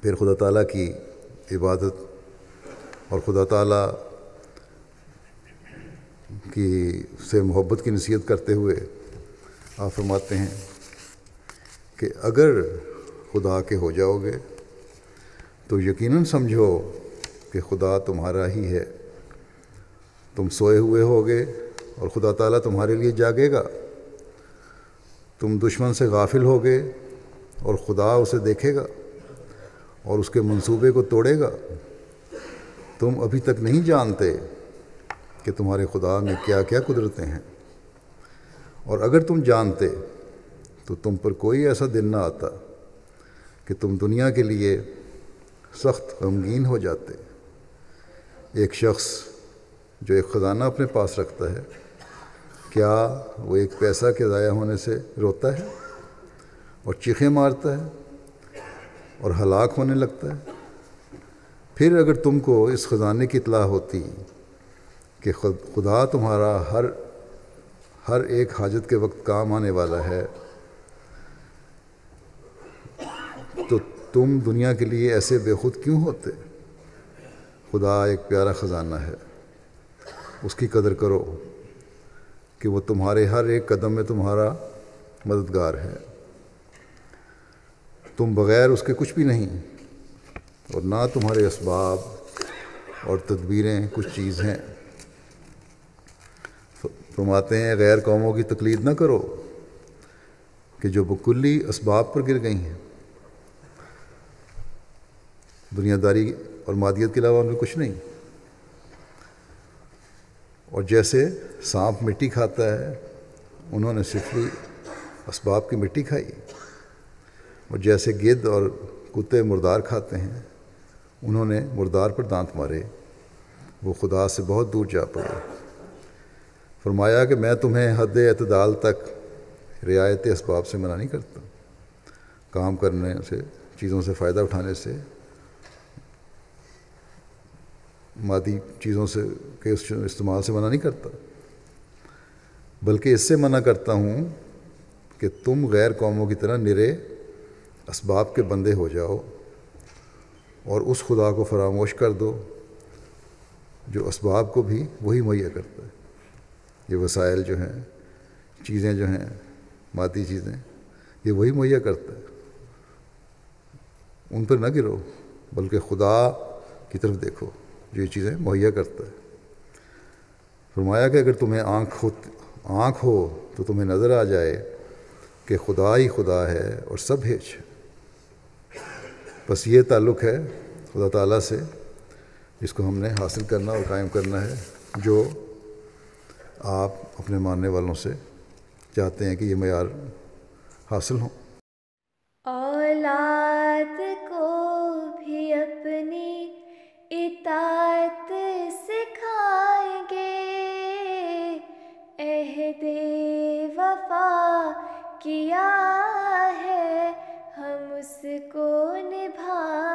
پھر خدا تعالیٰ کی عبادت اور خدا تعالیٰ کی سے محبت کی نصیحت کرتے ہوئے آپ فرماتے ہیں کہ اگر خدا کے ہو جاؤ گے تو یقیناً سمجھو کہ خدا تمہارا ہی ہے. تم سوئے ہوئے ہوگے اور خدا تعالیٰ تمہارے لیے جاگے گا. تم دشمن سے غافل ہوگے اور خدا اسے دیکھے گا اور اس کے منصوبے کو توڑے گا. تم ابھی تک نہیں جانتے کہ تمہارے خدا میں کیا کیا قدرتیں ہیں، اور اگر تم جانتے تو تم پر کوئی ایسا دن نہ آتا کہ تم دنیا کے لیے سخت غمگین ہو جاتے. ایک شخص جو ایک خزانہ اپنے پاس رکھتا ہے، کیا وہ ایک پیسہ کے ضائع ہونے سے روتا ہے اور چیخیں مارتا ہے اور ہلاک ہونے لگتا ہے؟ پھر اگر تم کو اس خزانے کی اطلاع ہوتی کہ خدا تمہارا ہر ایک حاجت کے وقت کام آنے والا ہے، تو تم دنیا کے لیے ایسے بے خود کیوں ہوتے؟ خدا ایک پیارا خزانہ ہے، اس کی قدر کرو کہ وہ تمہارے ہر ایک قدم میں تمہارا مددگار ہے. تم بغیر اس کے کچھ بھی نہیں، اور نہ تمہارے اسباب اور تدبیریں کچھ چیز ہیں. فرماتے ہیں غیر قوموں کی تقلید نہ کرو کہ جو بکلی اسباب پر گر گئی ہیں. دنیا داری اور مادیت کے علاوہ ان میں کچھ نہیں. اور جیسے سانپ مٹی کھاتا ہے، انہوں نے صرف اسباب کی مٹی کھائی. اور جیسے گدھ اور کتے مردار کھاتے ہیں، انہوں نے مردار پر دانت مارے. وہ خدا سے بہت دور جا پڑے. فرمایا کہ میں تمہیں حد اعتدال تک رعایت اسباب سے منع نہیں کرتا. کام کرنے سے، چیزوں سے فائدہ اٹھانے سے، مادی چیزوں سے کے استعمال سے منع نہیں کرتا، بلکہ اس سے منع کرتا ہوں کہ تم غیر قوموں کی طرح نرے اسباب کے بندے ہو جاؤ اور اس خدا کو فراموش کر دو جو اسباب کو بھی وہی مہیا کرتا ہے. یہ وسائل جو ہیں، چیزیں جو ہیں، مادی چیزیں، یہ وہی مہیا کرتا ہے. ان پر نہ گرو، بلکہ خدا کی طرف دیکھو جو یہ چیزیں مہیا کرتا ہے. فرمایا کہ اگر تمہیں آنکھ ہو تو تمہیں نظر آ جائے کہ خدا ہی خدا ہے اور سب ہیچ ہے. بس یہ تعلق ہے خدا تعالیٰ سے جس کو ہم نے حاصل کرنا اور قائم کرنا ہے، جو آپ اپنے ماننے والوں سے چاہتے ہیں کہ یہ معیار حاصل ہوں. اولاد کو بھی اپنی اطاعت سکھائیں گے، عہد وفا کیا ہے ہم اس کو نبھائیں